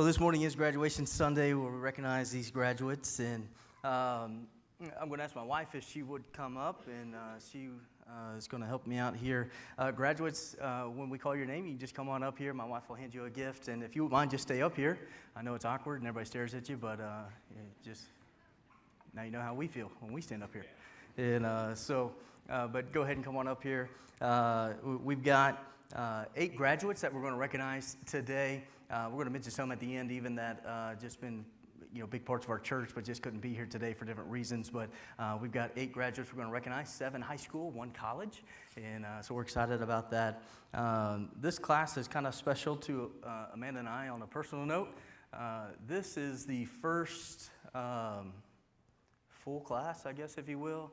Well, this morning is graduation Sunday where we recognize these graduates, and I'm going to ask my wife if she would come up, and she is going to help me out here. Graduates, when we call your name, you just come on up here. My wife will hand you a gift, and if you wouldn't mind, just stay up here. I know it's awkward and everybody stares at you, but just now you know how we feel when we stand up here. And but go ahead and come on up here. We've got 8 graduates that we're going to recognize today. We're going to mention some at the end, even that just been big parts of our church, but just couldn't be here today for different reasons. But we've got 8 graduates we're going to recognize, 7 high school, 1 college, and so we're excited about that. This class is kind of special to Amanda and I on a personal note. This is the first full class, I guess, if you will.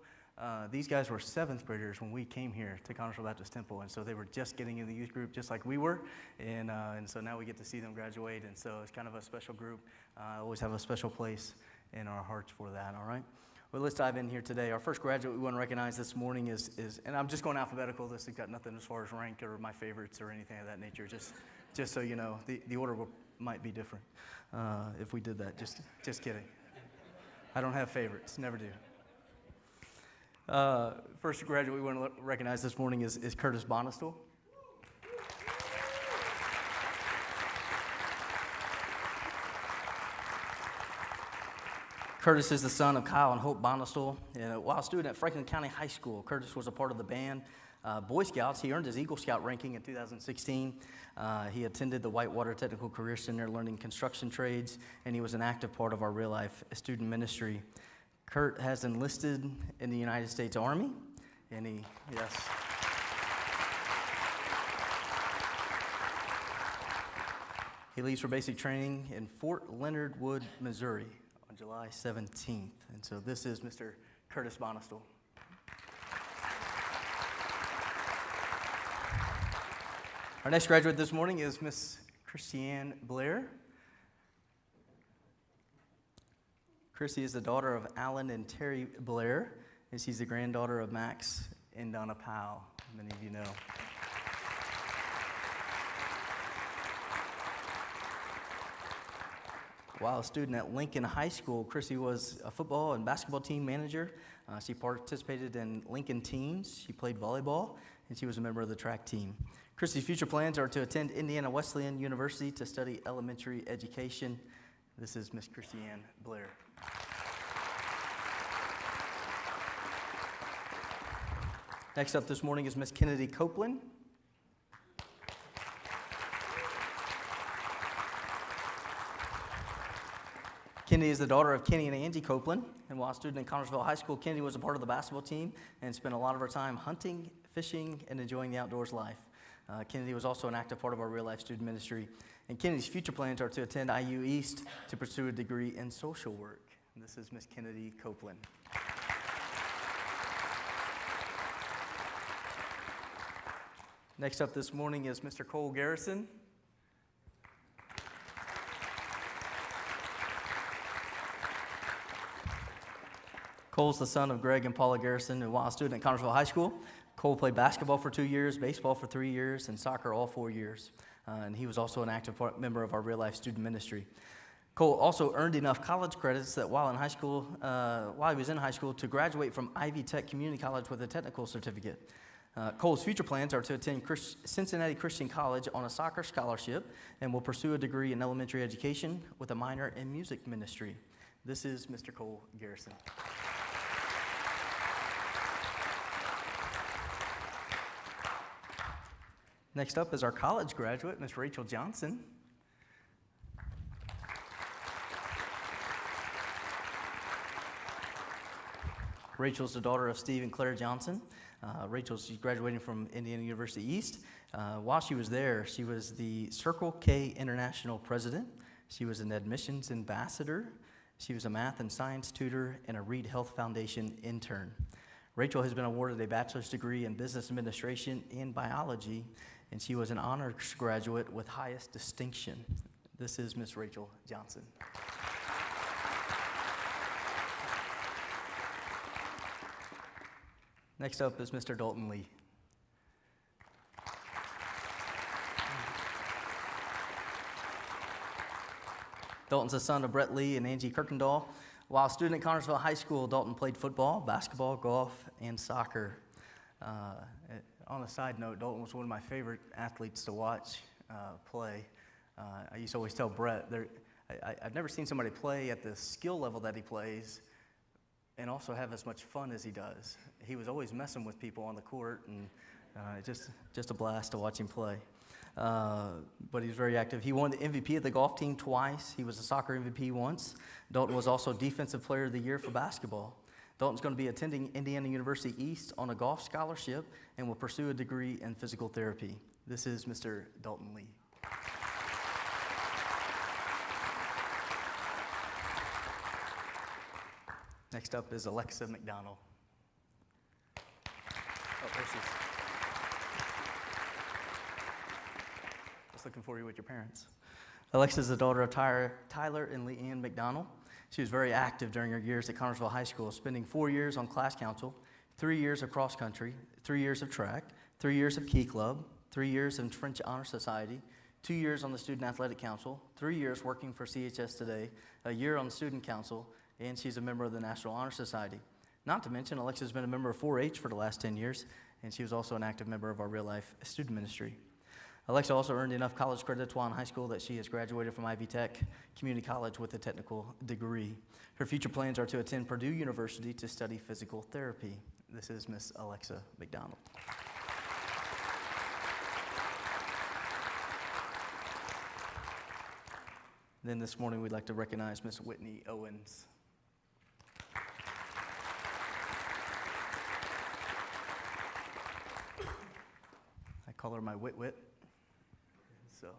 These guys were 7th graders when we came here to Connersville Baptist Temple, and so they were just getting in the youth group just like we were, and so now we get to see them graduate, and so it's kind of a special group. Always have a special place in our hearts for that, all right? Well, let's dive in here today. Our first graduate we want to recognize this morning is and I'm just going alphabetical. This has got nothing as far as rank or my favorites or anything of that nature, just so you know. The order might be different if we did that. Just kidding. I don't have favorites, never do. First graduate we want to recognize this morning is Curtis Bonistel. Curtis is the son of Kyle and Hope Bonistel. And while a student at Franklin County High School, Curtis was a part of the band Boy Scouts. He earned his Eagle Scout ranking in 2016. He attended the Whitewater Technical Career Center learning construction trades, and he was an active part of our Real Life student ministry. Kurt has enlisted in the United States Army, and he leaves for basic training in Fort Leonard Wood, Missouri on July 17th. And so this is Mr. Curtis Bonistel. Our next graduate this morning is Miss Christiane Blair. Chrissy is the daughter of Alan and Terry Blair, and she's the granddaughter of Max and Donna Powell, many of you know. While a student at Lincoln High School, Chrissy was a football and basketball team manager. She participated in Lincoln teams. She played volleyball, and she was a member of the track team. Chrissy's future plans are to attend Indiana Wesleyan University to study elementary education. This is Miss Christiane Blair. Next up this morning is Miss Kennedy Copeland. Kennedy is the daughter of Kenny and Angie Copeland, and while a student at Connersville High School, Kennedy was a part of the basketball team and spent a lot of her time hunting, fishing, and enjoying the outdoors life. Kennedy was also an active part of our Real Life student ministry, and Kennedy's future plans are to attend IU East to pursue a degree in social work. And this is Miss Kennedy Copeland. Next up this morning is Mr. Cole Garrison. Cole's the son of Greg and Paula Garrison, and while a student at Connersville High School, Cole played basketball for 2 years, baseball for 3 years, and soccer all 4 years. And he was also an active member of our Real Life student ministry. Cole also earned enough college credits that while he was in high school, to graduate from Ivy Tech Community College with a technical certificate. Cole's future plans are to attend Cincinnati Christian College on a soccer scholarship and will pursue a degree in elementary education with a minor in music ministry. This is Mr. Cole Garrison. Next up is our college graduate, Miss Rachel Johnson. Rachel's the daughter of Steve and Claire Johnson. She's graduating from Indiana University East. While she was there, she was the Circle K International President. She was an admissions ambassador. She was a math and science tutor and a Reed Health Foundation intern. Rachel has been awarded a bachelor's degree in business administration and biology, and she was an honors graduate with highest distinction. This is Miss Rachel Johnson. Next up is Mr. Dalton Lee. Dalton's the son of Brett Lee and Angie Kirkendall. While a student at Connersville High School, Dalton played football, basketball, golf, and soccer. On a side note, Dalton was one of my favorite athletes to watch play. I used to always tell Brett, I've never seen somebody play at the skill level that he plays and also have as much fun as he does. He was always messing with people on the court, and just a blast to watch him play. But he was very active. He won the MVP of the golf team twice. He was a soccer MVP once. Dalton was also Defensive Player of the Year for basketball. Dalton's going to be attending Indiana University East on a golf scholarship and will pursue a degree in physical therapy. This is Mr. Dalton Lee. Next up is Alexa McDonald. Oh, there she is. Just looking for you with your parents. Alexa is the daughter of Tyler and Leanne McDonald. She was very active during her years at Connersville High School, spending 4 years on class council, 3 years of cross country, 3 years of track, 3 years of Key Club, 3 years in French Honor Society, 2 years on the Student Athletic Council, 3 years working for CHS Today, a year on the Student Council, and she's a member of the National Honor Society. Not to mention, Alexa's been a member of 4-H for the last 10 years, and she was also an active member of our Real Life Student Ministry. Alexa also earned enough college credits while in high school that she has graduated from Ivy Tech Community College with a technical degree. Her future plans are to attend Purdue University to study physical therapy. This is Miss Alexa McDonald. Then this morning we'd like to recognize Miss Whitney Owens. I call her my Wit-Wit. So,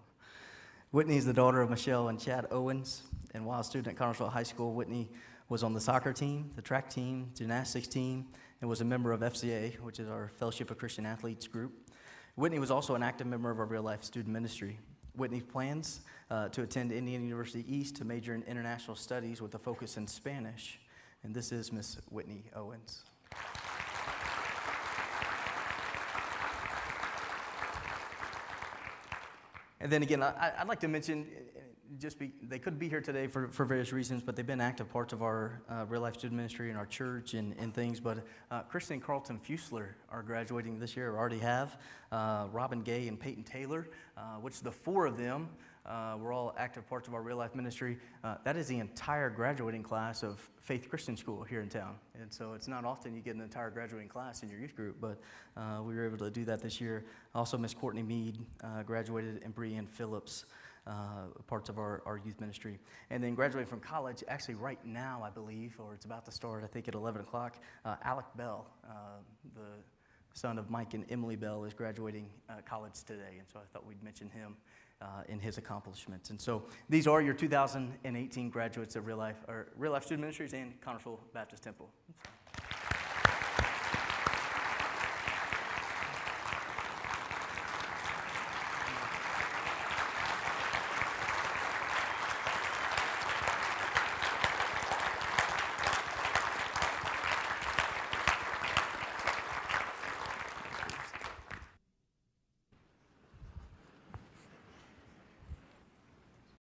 Whitney is the daughter of Michelle and Chad Owens, and while a student at Connersville High School, Whitney was on the soccer team, the track team, gymnastics team, and was a member of FCA, which is our Fellowship of Christian Athletes group. Whitney was also an active member of our Real Life Student Ministry. Whitney plans to attend Indiana University East to major in international studies with a focus in Spanish, and this is Miss Whitney Owens. And then again, I'd like to mention, they couldn't be here today for various reasons, but they've been active parts of our Real Life Student Ministry and our church and things. But Kristen and Carlton Fusler are graduating this year, or already have. Robin Gay and Peyton Taylor, which the four of them were all active parts of our Real Life Ministry. That is the entire graduating class of Faith Christian School here in town. And so it's not often you get an entire graduating class in your youth group, but we were able to do that this year. Also, Miss Courtney Mead graduated, and Breanne Phillips, parts of our youth ministry. And then graduating from college, actually right now, I believe, or it's about to start, I think at 11 o'clock, Alec Bell, the son of Mike and Emily Bell, is graduating college today. And so I thought we'd mention him in his accomplishments. And so these are your 2018 graduates of Real Life Student Ministries and Connersville Baptist Temple.